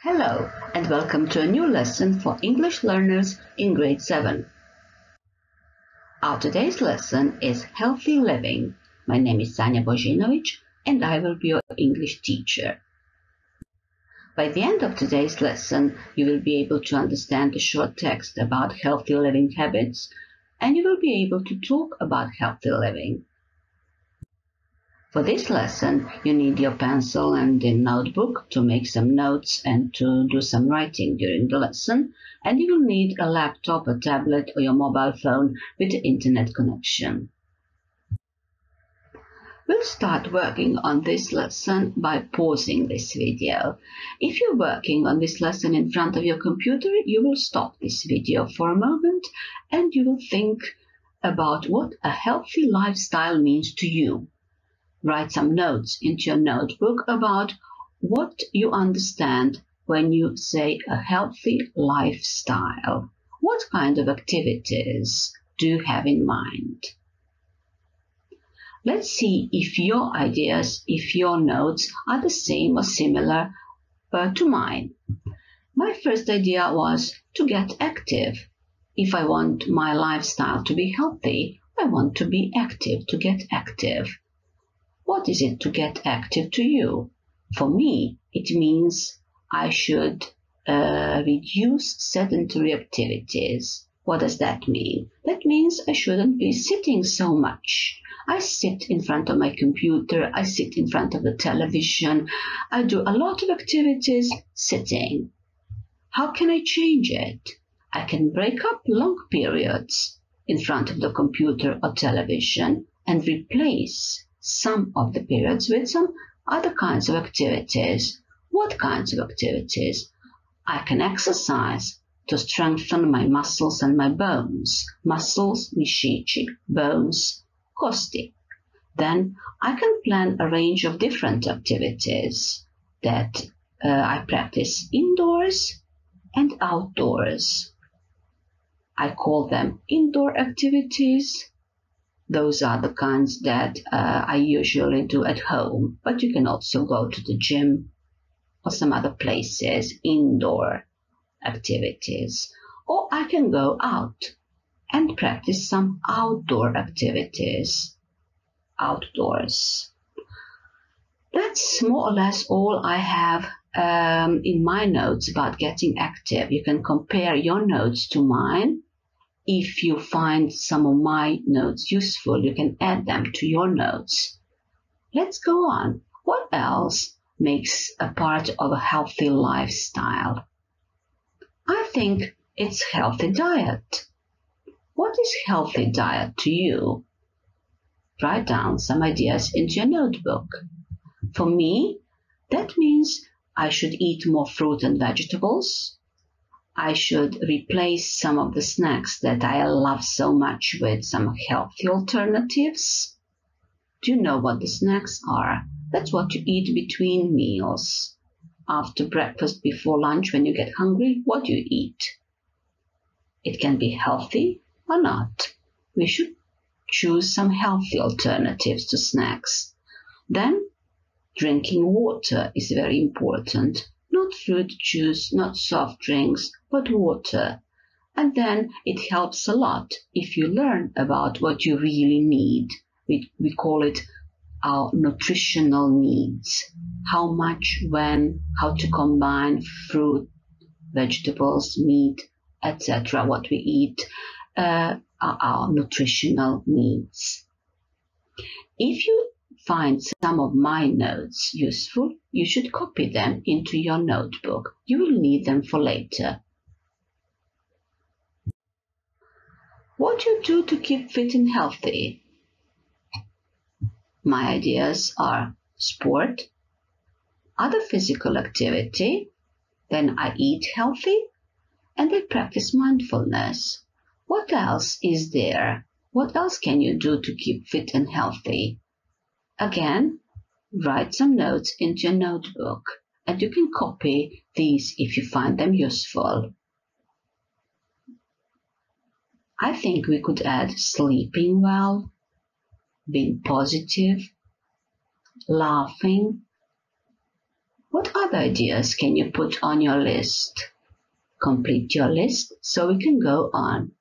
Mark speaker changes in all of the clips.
Speaker 1: Hello and welcome to a new lesson for English learners in grade 7. Our today's lesson is Healthy Living. My name is Sanja Božinović and I will be your English teacher. By the end of today's lesson, you will be able to understand the short text about healthy living habits and you will be able to talk about healthy living. For this lesson, you need your pencil and a notebook to make some notes and to do some writing during the lesson. And you will need a laptop, a tablet, or your mobile phone with an internet connection. We'll start working on this lesson by pausing this video. If you're working on this lesson in front of your computer, you will stop this video for a moment and you will think about what a healthy lifestyle means to you. Write some notes into your notebook about what you understand when you say a healthy lifestyle. What kind of activities do you have in mind? Let's see if your ideas, if your notes are the same or similar to mine. My first idea was to get active. If I want my lifestyle to be healthy, I want to be active, to get active. What is it to get active to you? For me, it means I should reduce sedentary activities. What does that mean? That means I shouldn't be sitting so much. I sit in front of my computer, I sit in front of the television, I do a lot of activities sitting. How can I change it? I can break up long periods in front of the computer or television and replace some of the periods with some other kinds of activities. What kinds of activities? I can exercise to strengthen my muscles and my bones. Muscles, mišići, bones, kosti. Then I can plan a range of different activities that I practice indoors and outdoors. I call them indoor activities. Those are the kinds that I usually do at home, but you can also go to the gym or some other places, indoor activities. Or I can go out and practice some outdoor activities, outdoors. That's more or less all I have in my notes about getting active. You can compare your notes to mine. If you find some of my notes useful, you can add them to your notes. Let's go on. What else makes a part of a healthy lifestyle? I think it's healthy diet. What is healthy diet to you? Write down some ideas into your notebook. For me, that means I should eat more fruit and vegetables. I should replace some of the snacks that I love so much with some healthy alternatives. Do you know what the snacks are? That's what you eat between meals. After breakfast, before lunch, when you get hungry, what do you eat? It can be healthy or not. We should choose some healthy alternatives to snacks. Then, drinking water is very important. Not fruit juice, not soft drinks, but water. And then it helps a lot if you learn about what you really need. We call it our nutritional needs. How much, when, how to combine fruit, vegetables, meat, etc. What we eat are our nutritional needs. If you find some of my notes useful, you should copy them into your notebook. You will need them for later. What do you do to keep fit and healthy? My ideas are sport, other physical activity, then I eat healthy, and I practice mindfulness. What else is there? What else can you do to keep fit and healthy? Again, write some notes into your notebook and you can copy these if you find them useful. I think we could add sleeping well, being positive, laughing, What other ideas can you put on your list? Complete your list so we can go on.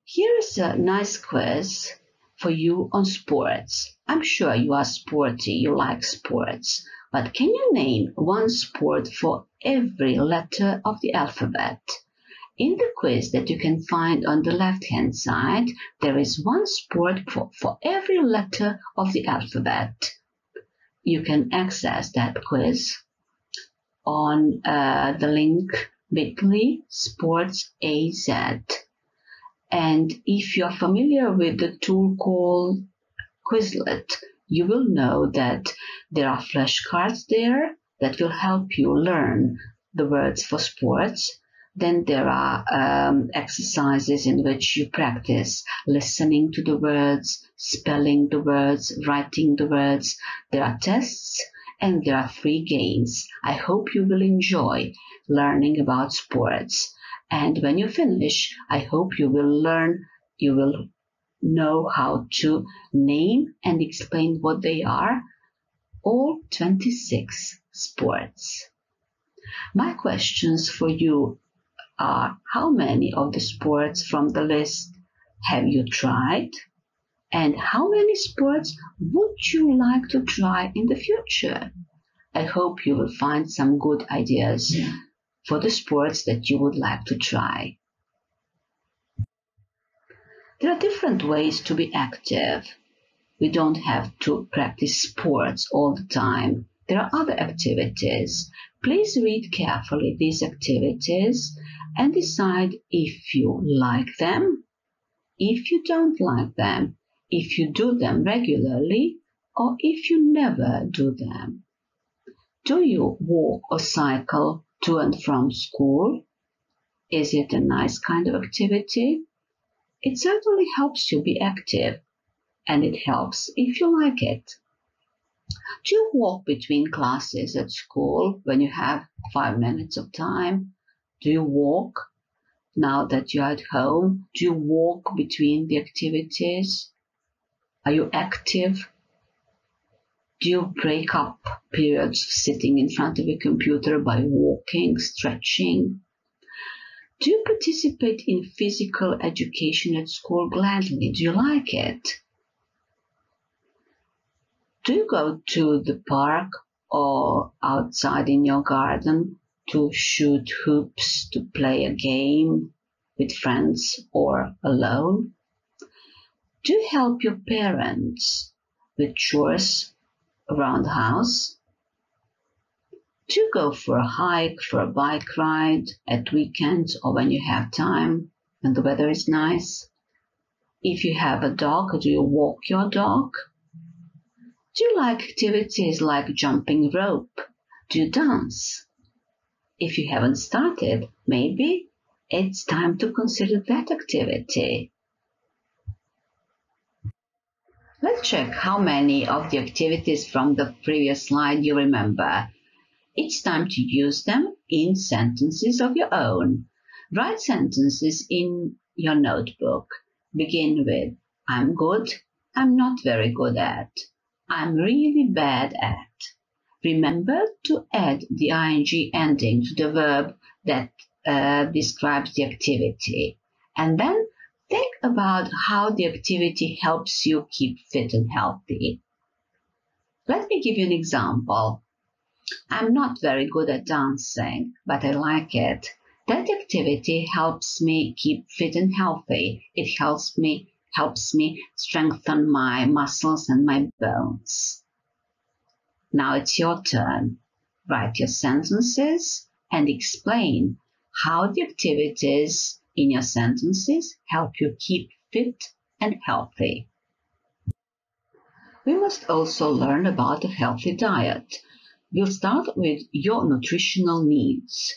Speaker 1: Here is a nice quiz for you on sports. I'm sure you are sporty, you like sports, but can you name one sport for every letter of the alphabet? In the quiz that you can find on the left-hand side, there is one sport for every letter of the alphabet. You can access that quiz on the link bit.ly sportsaz. And if you're familiar with the tool called Quizlet, you will know that there are flashcards there that will help you learn the words for sports. Then there are exercises in which you practice listening to the words, spelling the words, writing the words. There are tests and there are free games. I hope you will enjoy learning about sports. And when you finish, I hope you will know how to name and explain what they are, all 26 sports. My questions for you are: how many of the sports from the list have you tried? And how many sports would you like to try in the future? I hope you will find some good ideas for the sports that you would like to try. There are different ways to be active. We don't have to practice sports all the time. There are other activities. Please read carefully these activities and decide if you like them, if you don't like them, if you do them regularly, or if you never do them. Do you walk or cycle to and from school? Is it a nice kind of activity? It certainly helps you be active, and it helps if you like it. Do you walk between classes at school when you have 5 minutes of time? Do you walk now that you're at home? Do you walk between the activities? Are you active? Do you break up periods sitting in front of a computer by walking, stretching? Do you participate in physical education at school gladly? Do you like it? Do you go to the park or outside in your garden to shoot hoops, to play a game with friends or alone? Do you help your parents with chores around the house? Do you go for a hike, for a bike ride at weekends or when you have time and the weather is nice? If you have a dog, do you walk your dog? Do you like activities like jumping rope? Do you dance? If you haven't started, maybe it's time to consider that activity. Let's check how many of the activities from the previous slide you remember. It's time to use them in sentences of your own. Write sentences in your notebook. Begin with, I'm good, I'm not very good at, I'm really bad at. Remember to add the ing ending to the verb that describes the activity. And then think about how the activity helps you keep fit and healthy. Let me give you an example. I'm not very good at dancing, but I like it. That activity helps me keep fit and healthy. It helps me strengthen my muscles and my bones. Now it's your turn. Write your sentences and explain how the activities in your sentences help you keep fit and healthy. We must also learn about a healthy diet. We'll start with your nutritional needs.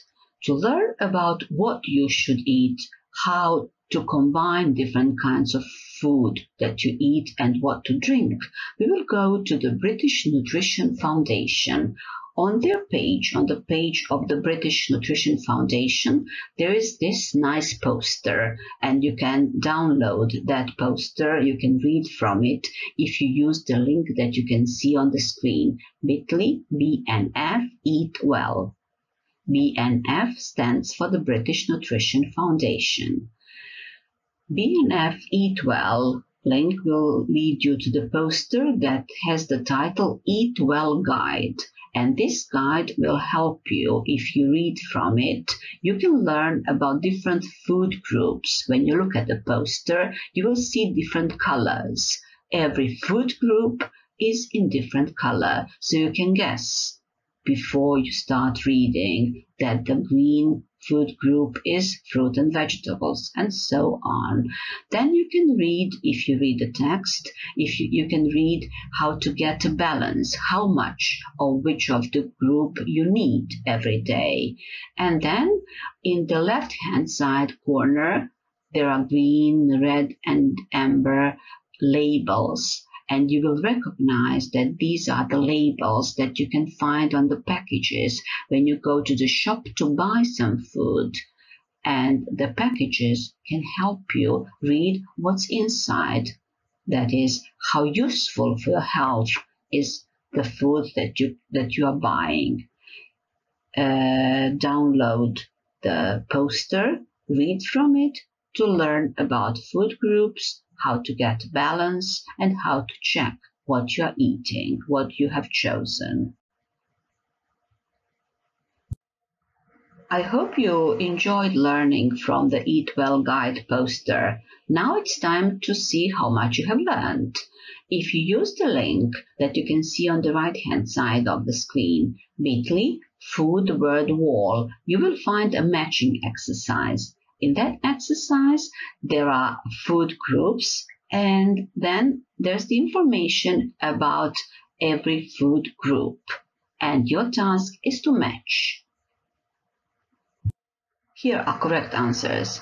Speaker 1: To learn about what you should eat, how to combine different kinds of food that you eat and what to drink, we will go to the British Nutrition Foundation On their page, on the page of the British Nutrition Foundation, there is this nice poster, and you can download that poster. You can read from it if you use the link that you can see on the screen, bit.ly BNF Eat Well. BNF stands for the British Nutrition Foundation. BNF Eat Well link will lead you to the poster that has the title Eat Well Guide. And this guide will help you. If you read from it, you can learn about different food groups. When you look at the poster, you will see different colors. Every food group is in different color, so you can guess before you start reading that the green food group is fruit and vegetables, and so on. Then you can read, if you read the text, you can read how to get a balance, how much or which of the group you need every day. And then in the left-hand side corner, there are green, red, and amber labels. And you will recognize that these are the labels that you can find on the packages when you go to the shop to buy some food. And the packages can help you read what's inside. That is, how useful for your health is the food that you are buying. Download the poster, read from it to learn about food groups, how to get balance, and how to check what you are eating, what you have chosen. I hope you enjoyed learning from the Eat Well Guide poster. Now it's time to see how much you have learned. If you use the link that you can see on the right-hand side of the screen, bit.ly food word wall, you will find a matching exercise. In that exercise, there are food groups, and then there's the information about every food group. And your task is to match. Here are correct answers.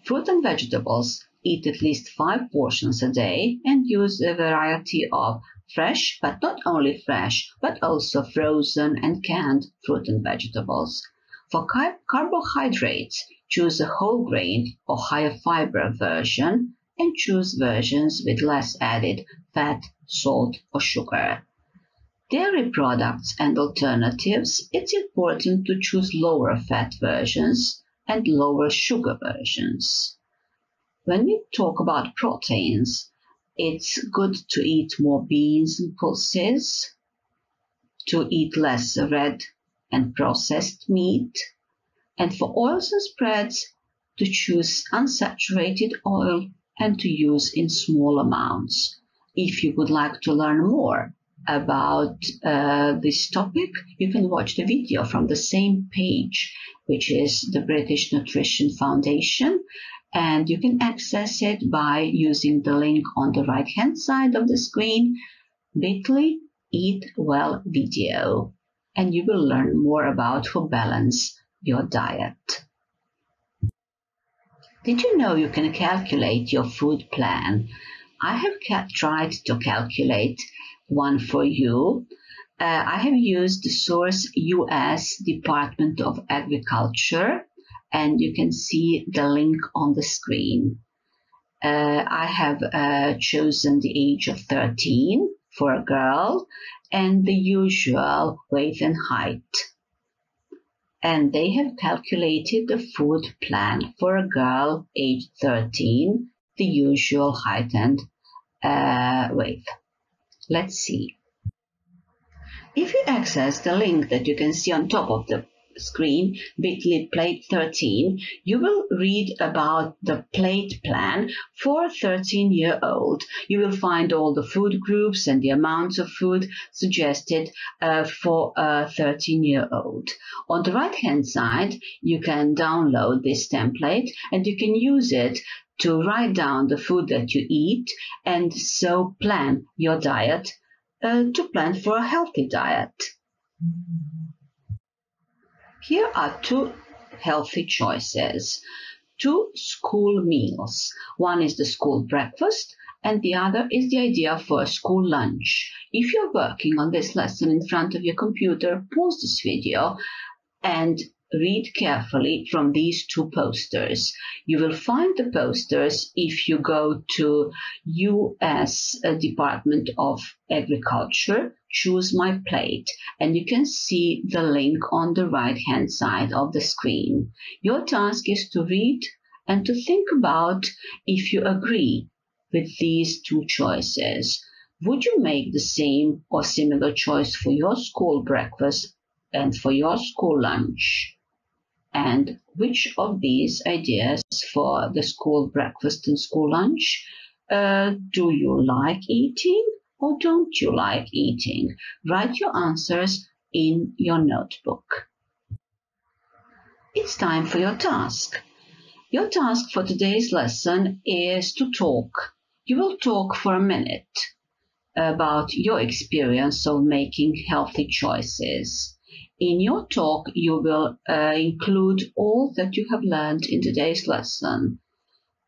Speaker 1: Fruit and vegetables eat at least 5 portions a day and use a variety of fresh, but not only fresh, but also frozen and canned fruit and vegetables. For carbohydrates, choose a whole grain or higher fiber version, and choose versions with less added fat, salt, or sugar. Dairy products and alternatives, it's important to choose lower fat versions and lower sugar versions. When we talk about proteins, it's good to eat more beans and pulses, to eat less red and processed meat, and for oils and spreads, to choose unsaturated oil and to use in small amounts. If you would like to learn more about this topic, you can watch the video from the same page, which is the British Nutrition Foundation, and you can access it by using the link on the right-hand side of the screen, bit.ly Eat Well video, and you will learn more about how to balance your diet. Did you know you can calculate your food plan? I have tried to calculate one for you. I have used the source US Department of Agriculture, and you can see the link on the screen. I have chosen the age of 13 for a girl and the usual weight and height. And they have calculated the food plan for a girl aged 13, the usual height and weight. Let's see. If you access the link that you can see on top of the screen, bit.ly plate 13, you will read about the plate plan for a 13-year-old. You will find all the food groups and the amounts of food suggested for a 13-year-old. On the right-hand side, you can download this template and you can use it to write down the food that you eat and so plan your diet to plan for a healthy diet. Here are 2 healthy choices, 2 school meals. One is the school breakfast and the other is the idea for a school lunch. If you're working on this lesson in front of your computer, pause this video and read carefully from these two posters. You will find the posters if you go to US Department of Agriculture, choose My Plate, and you can see the link on the right-hand side of the screen. Your task is to read and to think about if you agree with these two choices. Would you make the same or similar choice for your school breakfast and for your school lunch? And which of these ideas for the school breakfast and school lunch do you like eating or don't you like eating? Write your answers in your notebook. It's time for your task. Your task for today's lesson is to talk. You will talk for a minute about your experience of making healthy choices. In your talk, you will include all that you have learned in today's lesson.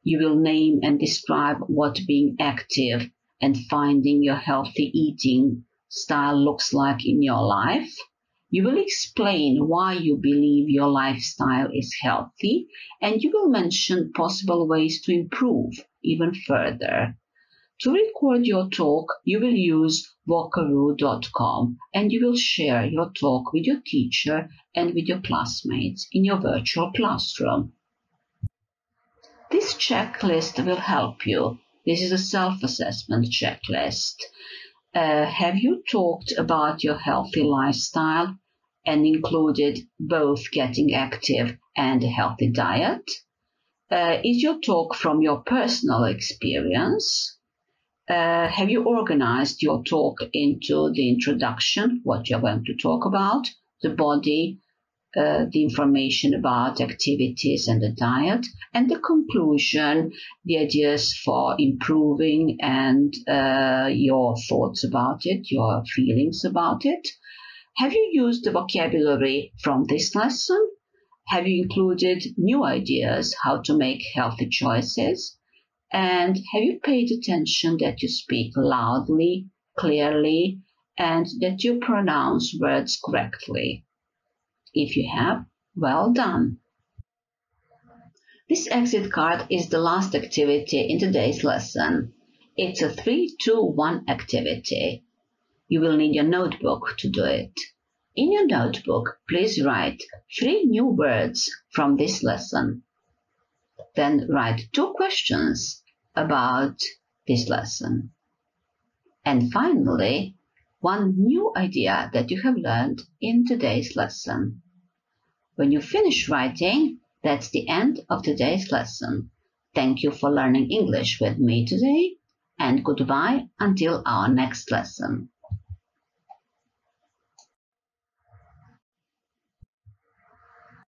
Speaker 1: You will name and describe what being active and finding your healthy eating style looks like in your life. You will explain why you believe your lifestyle is healthy, and you will mention possible ways to improve even further. To record your talk, you will use Vocaroo.com, and you will share your talk with your teacher and with your classmates in your virtual classroom. This checklist will help you. This is a self-assessment checklist. Have you talked about your healthy lifestyle and included both getting active and a healthy diet? Is your talk from your personal experience? Have you organized your talk into the introduction, what you're going to talk about, the body, the information about activities and the diet, and the conclusion, the ideas for improving and your thoughts about it, your feelings about it? Have you used the vocabulary from this lesson? Have you included new ideas how to make healthy choices? And have you paid attention that you speak loudly, clearly, and that you pronounce words correctly? If you have, well done. This exit card is the last activity in today's lesson. It's a 3-2-1 activity. You will need your notebook to do it. In your notebook, please write 3 new words from this lesson. Then write 2 questions about this lesson. And finally, 1 new idea that you have learned in today's lesson. When you finish writing, that's the end of today's lesson. Thank you for learning English with me today, and goodbye until our next lesson.